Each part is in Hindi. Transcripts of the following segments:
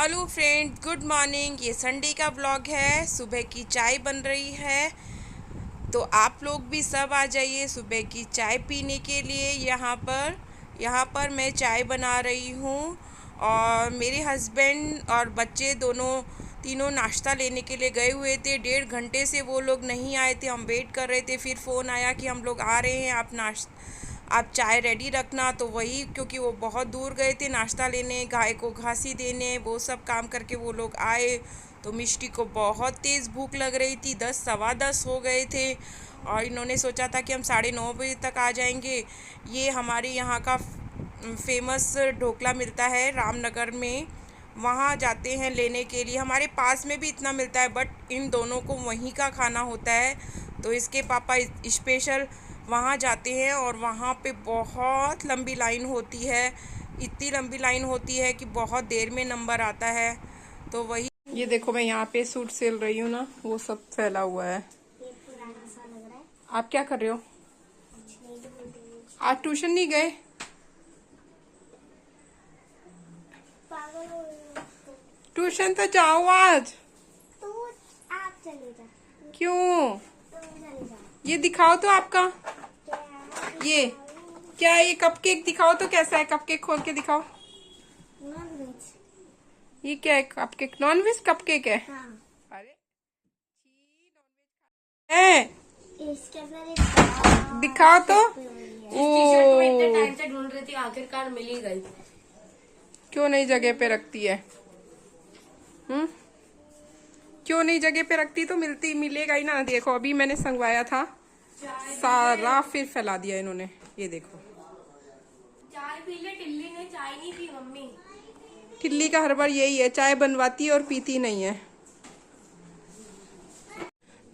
Hello friend, good morning. ये संडे का ब्लॉग है। सुबह की चाय बन रही है, तो आप लोग भी सब आ जाइए सुबह की चाय पीने के लिए। यहाँ पर मैं चाय बना रही हूँ और मेरे हस्बैंड और बच्चे तीनों नाश्ता लेने के लिए गए हुए थे। 1.5 घंटे से वो लोग नहीं आए थे, हम वेट कर रहे थे। फिर फ़ोन आया कि हम लोग आ रहे हैं, आप चाय रेडी रखना। तो वही, क्योंकि वो बहुत दूर गए थे नाश्ता लेने, गाय को घासी देने, वो सब काम करके वो लोग आए। तो मिष्टी को बहुत तेज़ भूख लग रही थी। 10 सवा 10 हो गए थे और इन्होंने सोचा था कि हम 9:30 बजे तक आ जाएंगे। ये हमारे यहाँ का फेमस ढोकला मिलता है रामनगर में, वहाँ जाते हैं लेने के लिए। हमारे पास में भी इतना मिलता है, बट इन दोनों को वहीं का खाना होता है। तो इसके पापा स्पेशल वहाँ जाते हैं और वहाँ पे बहुत लंबी लाइन होती है। इतनी लंबी लाइन होती है कि बहुत देर में नंबर आता है। तो वही, ये देखो, मैं यहाँ पे सूट सिल रही हूँ ना, वो सब फैला हुआ है। ये पुराना सा लग रहा है। आप क्या कर रहे हो? आज ट्यूशन नहीं गए? पागल हो रहे हो ट्यूशन तो जाओ आज। तो आप चले जा। क्यों? तुम चले जाओ। ये दिखाओ तो आपका, क्या? ये क्या, ये कपकेक दिखाओ तो कैसा है। कपकेक खोल के दिखाओ। Non veg. ये क्या है? कपकेक? नॉन वेज कपकेक है? हाँ। अरे है, इसके अंदर एक दिखाओ तो। टी-शर्ट को इतने टाइम से ढूंढ रही थी, आखिरकार मिल ही गई। क्यों नहीं जगह पे रखती है? क्यों नहीं जगह पे रखती? तो मिलेगा ही ना। देखो, अभी मैंने संगवाया था सारा, फिर फैला दिया इन्होंने। ये देखो, चाय पी ले। टिल्ली ने चाय नहीं पी मम्मी। टिल्ली का हर बार यही है, चाय बनवाती है और पीती नहीं है।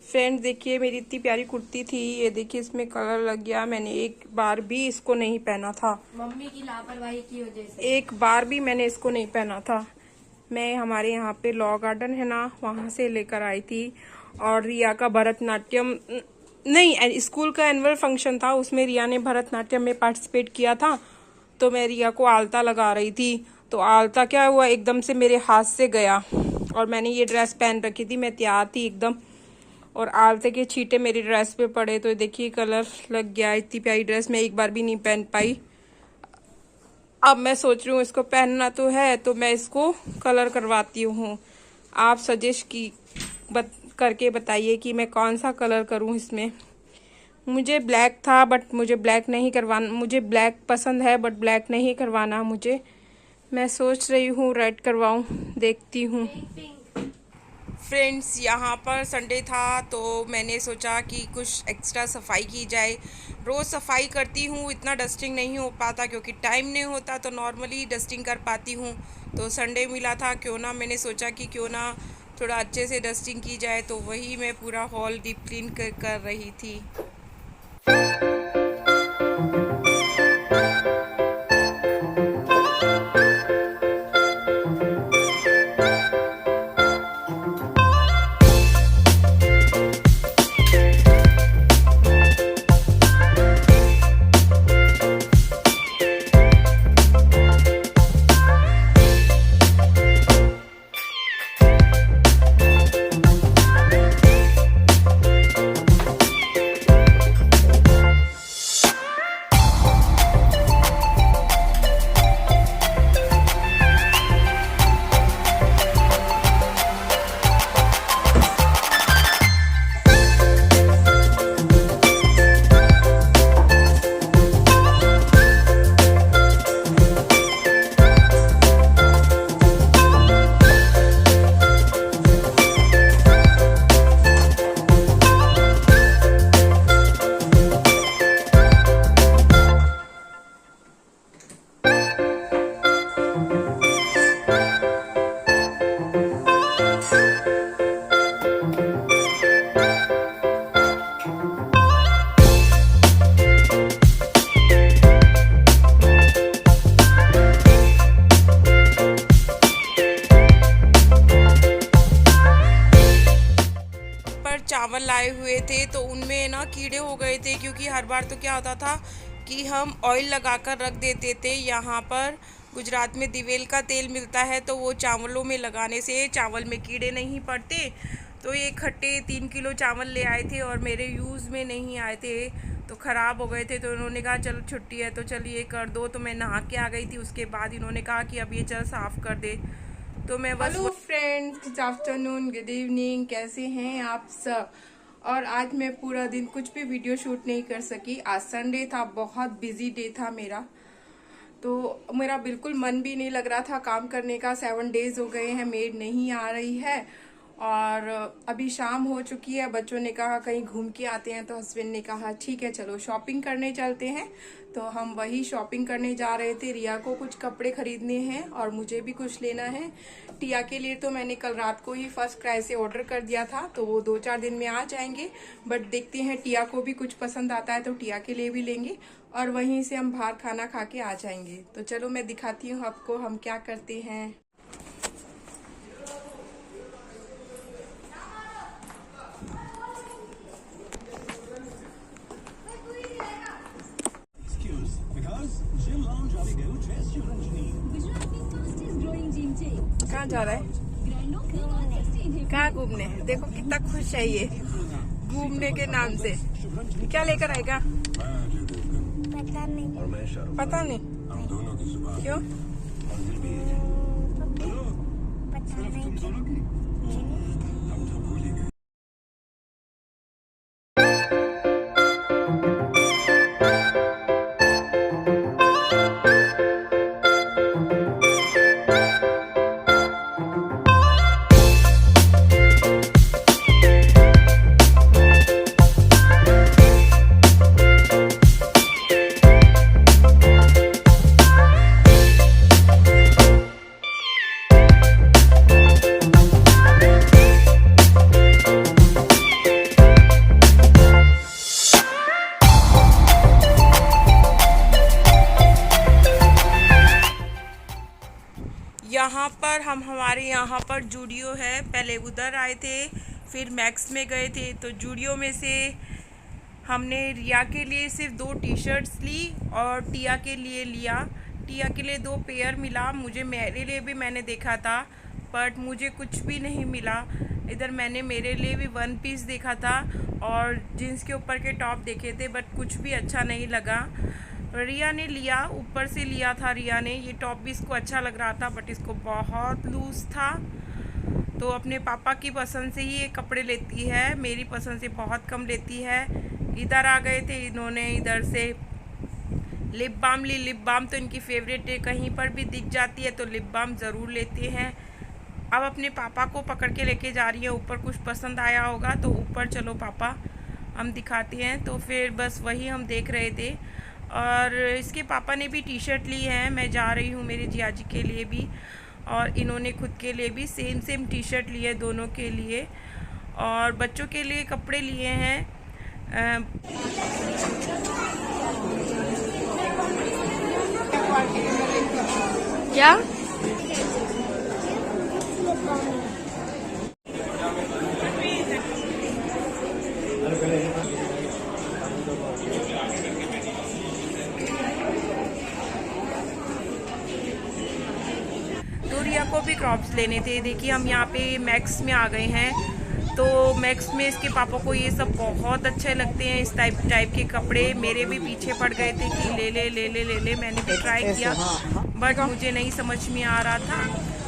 फ्रेंड्स देखिए, मेरी इतनी प्यारी कुर्ती थी, ये देखिए इसमें कलर लग गया। मैंने एक बार भी इसको नहीं पहना था, मम्मी की लापरवाही की वजह से। एक बार भी मैंने इसको नहीं पहना था। मैं हमारे यहाँ पे लॉ गार्डन है ना, वहाँ से लेकर आई थी। और रिया का भरतनाट्यम, नहीं, स्कूल का एनुअल फंक्शन था, उसमें रिया ने भरतनाट्यम में पार्टिसिपेट किया था। तो मैं रिया को आलता लगा रही थी, तो आलता क्या हुआ, एकदम से मेरे हाथ से गया और मैंने ये ड्रेस पहन रखी थी, मैं तैयार थी एकदम, और आलते के छींटे मेरी ड्रेस पे पड़े। तो देखिए कलर लग गया। इतनी प्यारी ड्रेस मैं एक बार भी नहीं पहन पाई। अब मैं सोच रही हूँ इसको पहनना तो है, तो मैं इसको कलर करवाती हूँ। आप सजेस्ट करके बताइए कि मैं कौन सा कलर करूँ इसमें। मुझे ब्लैक था, बट मुझे ब्लैक नहीं करवाना। मुझे ब्लैक पसंद है, बट ब्लैक नहीं करवाना मुझे। मैं सोच रही हूँ रेड करवाऊँ, देखती हूँ। फ्रेंड्स, यहाँ पर संडे था तो मैंने सोचा कि कुछ एक्स्ट्रा सफाई की जाए। रोज़ सफाई करती हूँ, इतना डस्टिंग नहीं हो पाता क्योंकि टाइम नहीं होता, तो नॉर्मली डस्टिंग कर पाती हूँ। तो संडे मिला था, क्यों ना, मैंने सोचा कि क्यों ना थोड़ा अच्छे से डस्टिंग की जाए। तो वही मैं पूरा हॉल डीप क्लीन कर रही थी। चावल लाए हुए थे तो उनमें ना कीड़े हो गए थे, क्योंकि हर बार तो क्या होता था कि हम ऑयल लगाकर रख देते थे यहाँ पर गुजरात में दिवेल का तेल मिलता है, तो वो चावलों में लगाने से चावल में कीड़े नहीं पड़ते। तो ये खट्टे 3 किलो चावल ले आए थे और मेरे यूज़ में नहीं आए थे, तो ख़राब हो गए थे। तो इन्होंने कहा चलो छुट्टी है तो चल ये कर दो। तो मैं नहा के आ गई थी, उसके बाद इन्होंने कहा कि अब ये चल साफ़ कर दे। तो मैं बस। Hello friends, good afternoon, good evening, कैसे हैं आप सब। और आज मैं पूरा दिन कुछ भी वीडियो शूट नहीं कर सकी। आज संडे था, बहुत बिजी डे था मेरा, तो मेरा बिल्कुल मन भी नहीं लग रहा था काम करने का। 7 डेज हो गए हैं मेड नहीं आ रही है और अभी शाम हो चुकी है। बच्चों ने कहा कहीं घूम के आते हैं, तो हस्बैंड ने कहा ठीक है चलो शॉपिंग करने चलते हैं। तो हम वही शॉपिंग करने जा रहे थे। रिया को कुछ कपड़े खरीदने हैं और मुझे भी कुछ लेना है। टिया के लिए तो मैंने कल रात को ही फर्स्ट क्राई से ऑर्डर कर दिया था, तो वो 2-4 दिन में आ जाएंगे। बट देखते हैं टिया को भी कुछ पसंद आता है तो टिया के लिए भी लेंगे और वहीं से हम बाहर खाना खा के आ जाएंगे। तो चलो मैं दिखाती हूँ आपको हम क्या करते हैं। कहाँ जा रहा है? कहाँ घूमने? देखो कितना खुश है ये घूमने के नाम से। क्या लेकर आएगा? पता नहीं क्यों। यहाँ पर हमारे यहाँ पर जूडियो है। पहले उधर आए थे, फिर मैक्स में गए थे। तो जूडियो में से हमने रिया के लिए सिर्फ 2 टी-शर्ट्स ली और टिया के लिए लिया। टिया के लिए 2 पेयर मिला, मुझे मेरे लिए भी मैंने देखा था बट मुझे कुछ भी नहीं मिला। इधर मैंने मेरे लिए भी 1 पीस देखा था और जीन्स के ऊपर के टॉप देखे थे बट कुछ भी अच्छा नहीं लगा। रिया ने लिया, ऊपर से लिया था रिया ने। ये टॉप भी इसको अच्छा लग रहा था बट इसको बहुत लूज़ था। तो अपने पापा की पसंद से ही ये कपड़े लेती है, मेरी पसंद से बहुत कम लेती है। इधर आ गए थे इन्होंने, इधर से लिप बाम ली। लिप बाम तो इनकी फेवरेट है, कहीं पर भी दिख जाती है तो लिप बाम ज़रूर लेते हैं। अब अपने पापा को पकड़ के लेके जा रही है, ऊपर कुछ पसंद आया होगा तो ऊपर चलो पापा हम दिखाते हैं। तो फिर बस वही हम देख रहे थे। और इसके पापा ने भी टी-शर्ट ली है, मैं जा रही हूँ मेरे जिया जी के लिए भी और इन्होंने खुद के लिए भी सेम टी-शर्ट ली है दोनों के लिए। और बच्चों के लिए कपड़े लिए हैं। क्या रिया को भी क्रॉप्स लेने थे। देखिए हम यहाँ पे मैक्स में आ गए हैं, तो मैक्स में इसके पापा को ये सब बहुत अच्छे लगते हैं, इस टाइप के कपड़े। मेरे भी पीछे पड़ गए थे कि ले ले ले ले ले ले। मैंने भी ट्राई किया बट मुझे नहीं समझ में आ रहा था।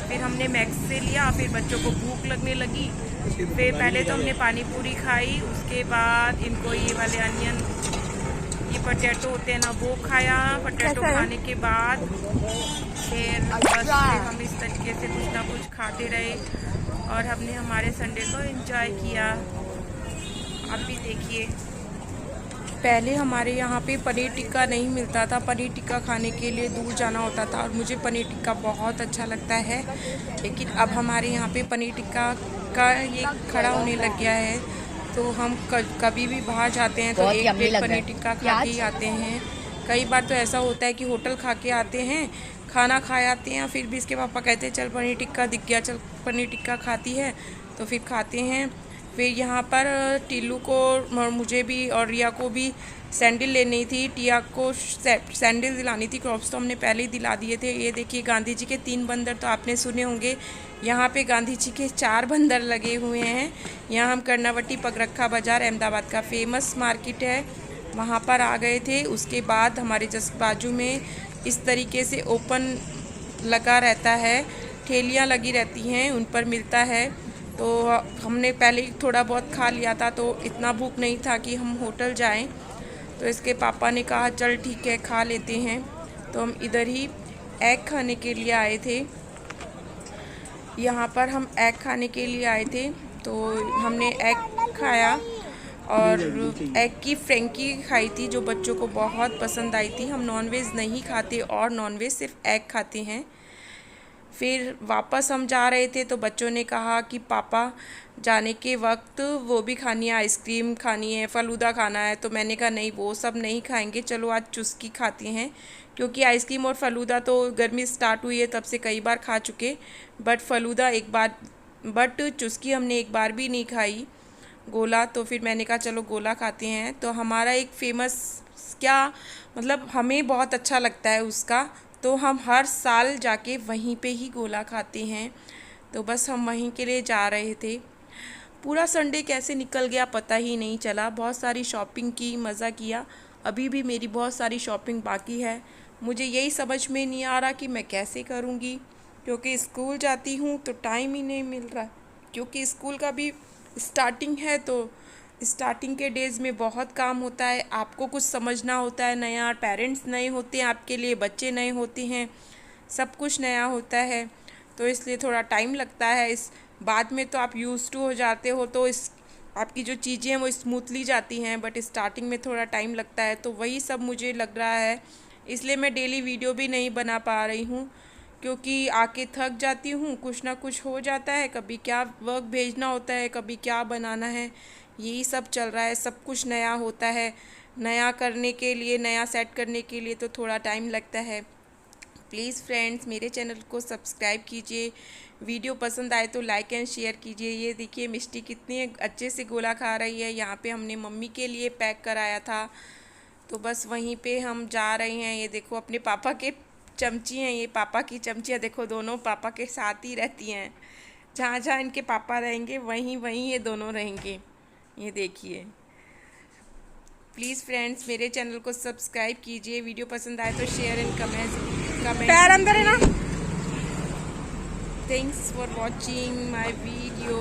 फिर हमने मैक्स से लिया, फिर बच्चों को भूख लगने लगी। फिर पहले तो हमने पानी पूरी खाई, उसके बाद इनको ये वाले अनियन, ये पोटैटो होते हैं ना, वो खाया। पोटैटो खाने के बाद फिर बस हम इस तरीके से कुछ ना कुछ खाते रहे और हमने हमारे संडे को एंजॉय किया। आप भी देखिए, पहले हमारे यहाँ पे पनीर टिक्का नहीं मिलता था। पनीर टिक्का खाने के लिए दूर जाना होता था और मुझे पनीर टिक्का बहुत अच्छा लगता है। लेकिन अब हमारे यहाँ पे पनीर टिक्का का ये खड़ा होने लग गया है, तो हम कभी भी बाहर जाते हैं तो एक प्लेट पनीर टिक्का खा के ही आते हैं। कई बार तो ऐसा होता है कि होटल खा के आते हैं, खाना खा आते हैं, फिर भी इसके पापा कहते हैं चल पनीर टिक्का दिख गया, चल पनीर टिक्का खाती है, तो फिर खाते हैं। फिर यहाँ पर टिल्लू को और मुझे भी और रिया को भी सैंडल लेनी थी, टिया को सैंडल दिलानी थी, क्रॉप्स तो हमने पहले ही दिला दिए थे। ये देखिए गांधी जी के 3 बंदर तो आपने सुने होंगे, यहाँ पे गांधी जी के 4 बंदर लगे हुए हैं। यहाँ हम कर्णावती पगरखा बाज़ार अहमदाबाद का फेमस मार्केट है, वहाँ पर आ गए थे। उसके बाद हमारे जस्ट बाजू में इस तरीके से ओपन लगा रहता है, ठेलियाँ लगी रहती हैं, उन पर मिलता है। तो हमने पहले ही थोड़ा बहुत खा लिया था, तो इतना भूख नहीं था कि हम होटल जाएं। तो इसके पापा ने कहा चल ठीक है खा लेते हैं। तो हम इधर ही एग खाने के लिए आए थे, यहाँ पर हम एग खाने के लिए आए थे। तो हमने एग खाया और एग की फ्रेंकी खाई थी, जो बच्चों को बहुत पसंद आई थी। हम नॉनवेज नहीं खाते और नॉनवेज सिर्फ एग खाते हैं। फिर वापस हम जा रहे थे तो बच्चों ने कहा कि पापा जाने के वक्त वो भी खानी है, आइसक्रीम खानी है, फ़लूदा खाना है। तो मैंने कहा नहीं वो सब नहीं खाएंगे, चलो आज चुस्की खाते हैं। क्योंकि आइसक्रीम और फ़लूदा तो गर्मी स्टार्ट हुई है तब से कई बार खा चुके, बट फ़लूदा एक बार, बट चुस्की हमने एक बार भी नहीं खाई, गोला। तो फिर मैंने कहा चलो गोला खाते हैं। तो हमारा एक फेमस, क्या मतलब हमें बहुत अच्छा लगता है उसका, तो हम हर साल जाके वहीं पे ही गोला खाते हैं। तो बस हम वहीं के लिए जा रहे थे। पूरा संडे कैसे निकल गया पता ही नहीं चला। बहुत सारी शॉपिंग की, मज़ा किया। अभी भी मेरी बहुत सारी शॉपिंग बाकी है। मुझे यही समझ में नहीं आ रहा कि मैं कैसे करूँगी, क्योंकि स्कूल जाती हूँ तो टाइम ही नहीं मिल रहा। क्योंकि स्कूल का भी स्टार्टिंग है, तो स्टार्टिंग के डेज़ में बहुत काम होता है, आपको कुछ समझना होता है नया, पेरेंट्स नए होते हैं आपके लिए, बच्चे नए होते हैं, सब कुछ नया होता है। तो इसलिए थोड़ा टाइम लगता है। इस बाद में तो आप यूज़ टू हो जाते हो, तो इस आपकी जो चीज़ें हैं वो स्मूथली जाती हैं, बट स्टार्टिंग में थोड़ा टाइम लगता है। तो वही सब मुझे लग रहा है, इसलिए मैं डेली वीडियो भी नहीं बना पा रही हूँ, क्योंकि आके थक जाती हूँ, कुछ ना कुछ हो जाता है, कभी क्या वर्क भेजना होता है, कभी क्या बनाना है, यही सब चल रहा है। सब कुछ नया होता है, नया करने के लिए, नया सेट करने के लिए तो थोड़ा टाइम लगता है। प्लीज़ फ्रेंड्स मेरे चैनल को सब्सक्राइब कीजिए, वीडियो पसंद आए तो लाइक एंड शेयर कीजिए। ये देखिए मिष्टी कितनी अच्छे से गोला खा रही है। यहाँ पे हमने मम्मी के लिए पैक कराया था, तो बस वहीं पे हम जा रहे हैं। ये देखो अपने पापा के चमची हैं, ये पापा की चमचियाँ देखो, दोनों पापा के साथ ही रहती हैं। जहाँ जहाँ इनके पापा रहेंगे वहीं वहीं ये दोनों रहेंगे। ये देखिए। प्लीज़ फ्रेंड्स मेरे चैनल को सब्सक्राइब कीजिए, वीडियो पसंद आए तो शेयर एंड कमेंट पैर अंदर है ना। Thanks for watching my video.